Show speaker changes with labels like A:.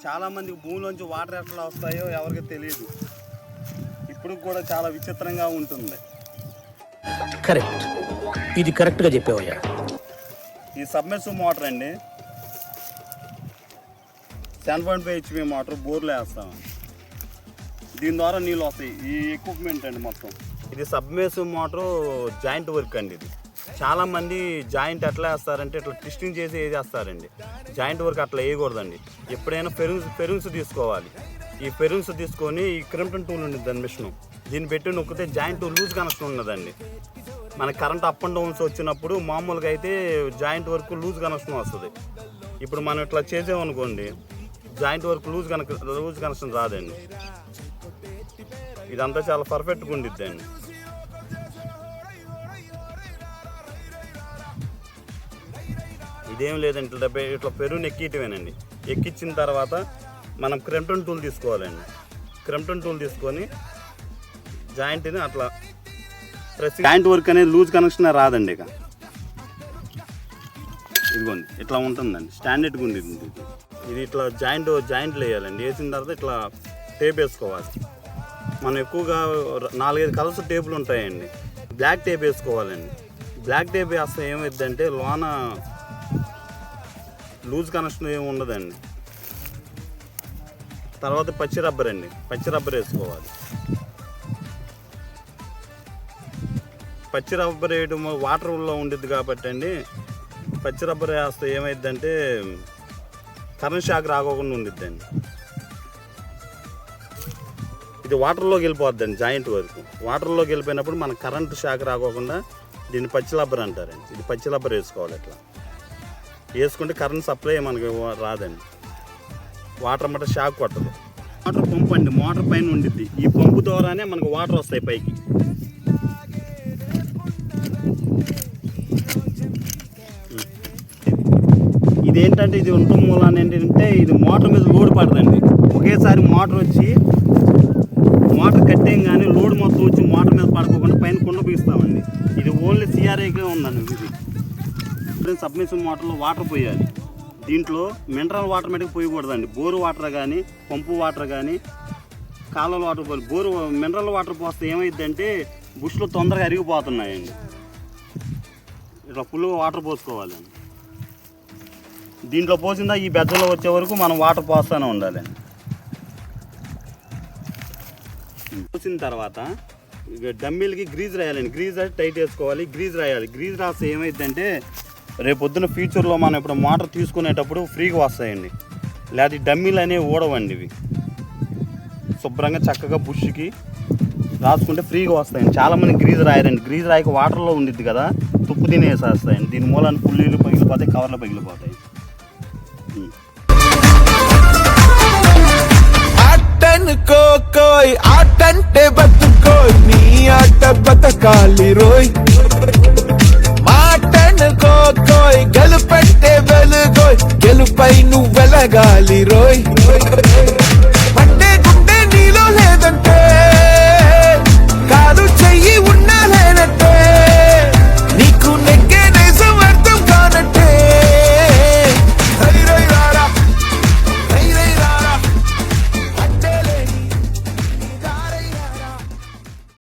A: చాలామందికి భూమిలోంచి వాటర్ ఎట్లా వస్తాయో ఎవరికి తెలియదు. ఇప్పుడు కూడా చాలా విచిత్రంగా ఉంటుంది.
B: కరెక్ట్, ఇది కరెక్ట్గా చెప్పావయ్యా.
A: ఈ సబ్మెర్సిబుల్ మోటార్ అండి, 7.5 HP మోటార్, బోర్లో వేస్తాం. దీని ద్వారా నీళ్ళు వస్తాయి. ఈ ఎక్విప్మెంట్ అండి మొత్తం. ఇది సబ్మెర్సిబుల్ మోటారు జాయింట్ వర్క్ అండి. ఇది చాలామంది జాయింట్ ఎట్లా వేస్తారంటే ఇట్లా ట్విస్టింగ్ చేసి వేసేస్తారండి. జాయింట్ వర్క్ అట్లా వేయకూడదండి. ఎప్పుడైనా పెరున్స్ తీసుకోవాలి. ఈ పెరున్స్ తీసుకొని ఈ క్రింప్టన్ టూల్ ఉంది దాని మిషన్, దీన్ని పెట్టి నొక్కితే జాయింట్ లూజ్ కనెక్షన్ ఉన్నదండి. మనకి కరెంట్ అప్ అండ్ డౌన్స్ వచ్చినప్పుడు మామూలుగా అయితే జాయింట్ వర్క్ లూజ్ కనెక్షన్ వస్తుంది. ఇప్పుడు మనం ఇట్లా చేసామనుకోండి, జాయింట్ వర్క్ లూజ్ కనెక్షన్ రాదండి. ఇదంతా చాలా పర్ఫెక్ట్గా ఉండిద్దండి. ఇదేం లేదండి, ఇట్లా పెరుని ఎక్కియటమేనండి. ఎక్కించిన తర్వాత మనం క్రింప్టన్ టూల్ తీసుకోవాలండి. క్రింప్టన్ టూల్ తీసుకొని జాయింట్ని అట్లా ప్రెస్, జాయింట్ వర్క్ అనేది లూజ్ కనెక్షన్ రాదండి. ఇక ఇదిగోండి ఇట్లా ఉంటుందండి, స్టాండర్డ్గా ఉండేది. ఇది ఇట్లా జాయింట్లు వేయాలండి. వేసిన తర్వాత ఇట్లా టేప్ వేసుకోవాలి. మనం ఎక్కువగా 4-5 కలర్స్ టేపులు ఉంటాయండి. బ్లాక్ టేప్ వేసుకోవాలండి. బ్లాక్ టేప్ వేస్తే ఏమైందంటే లోన లూజ్ కనెక్షన్ ఏమి ఉండదండి. తర్వాత పచ్చి రబ్బర్ అండి, పచ్చి రబ్బర్ వేసుకోవాలి. పచ్చి రబ్బర్ వేయడం వాటర్లో ఉండిద్ది కాబట్టి అండి, పచ్చి రబ్బర్ వేస్తే ఏమైందంటే కరెంట్ షాక్ రాకోకుండా ఉండిద్దండి. ఇది వాటర్లోకి వెళ్ళిపోద్దండి జాయింట్ వరకు. వాటర్లోకి వెళ్ళిపోయినప్పుడు మనకు కరెంట్ షాక్ రాకోకుండా దీన్ని పచ్చి రబ్బర్ అంటారండి. ఇది పచ్చి రబ్బర్ వేసుకోవాలి. ఇట్లా వేసుకుంటే కరెంట్ సప్లై మనకి రాదండి. వాటర్ మట షాక్ కొట్టదు. వాటర్ పంపు అండి, మోటార్ పైన ఉండిద్ది. ఈ పంపు ద్వారానే మనకు వాటర్ వస్తాయి పైకి. ఇదేంటంటే ఇది ఉండటం మూలాన్ని ఏంటంటే ఇది మోటార్ మీద లోడ్ పడదండి. ఒకేసారి మోటార్ వచ్చి మోటార్ కట్టేం కానీ లోడ్ మొత్తం వచ్చి మోటార్ మీద పడుకోకుండా పైన కుండ పీస్తామండి. ఇది ఓన్లీ సిఆర్ఐకే ఉందండి. ఇది సబ్మెర్సిబుల్ మోటార్లో వాటర్ పోయాలి. దీంట్లో మినరల్ వాటర్ మటుకు పోయకూడదండి. బోరు వాటర్ కానీ, పంపు వాటర్ కానీ, కాలువల వాటర్ పోయి. బోరు మినరల్ వాటర్ పోస్తే ఏమైందంటే బుష్లు తొందరగా అరిగిపోతున్నాయండి. ఇట్లా ఫుల్గా వాటర్ పోసుకోవాలండి. దీంట్లో పోసిందా ఈ బెజ్జలో వచ్చే వరకు మనం వాటర్ పోస్తూనే ఉండాలండి. పోసిన తర్వాత ఇక డమ్మీలకి గ్రీజ్ రాయాలండి. గ్రీజ్ రాసి టైట్ వేసుకోవాలి. గ్రీజ్ రాయాలి. గ్రీజ్ రాస్తే ఏమైందంటే రేపొద్దున ఫ్యూచర్లో మనం ఇప్పుడు మోటార్ తీసుకునేటప్పుడు ఫ్రీగా వస్తాయండి. లేదా డమ్మీలు అనేవి ఊడవండి. ఇవి శుభ్రంగా చక్కగా బుష్కి రాసుకుంటే ఫ్రీగా వస్తాయండి. చాలామంది గ్రీజ్ రాయారండి. గ్రీజ్ రాయక వాటర్లో ఉండిద్ది కదా, తుప్పు తినేసేస్తాయండి. దీని మూలాన్ని పుల్లీలు పగిలిపోతాయి, కవర్లు పగిలిపోతాయి.
C: కోయ్ ఆటంటే బతుకోయ్, నీ ఆట బతకాలి రోయ్. మాటనుకోయ్ గెలుపంటే వెలుగోయ్, గెలుపై నువ్వు వెలగాలి రోయ్.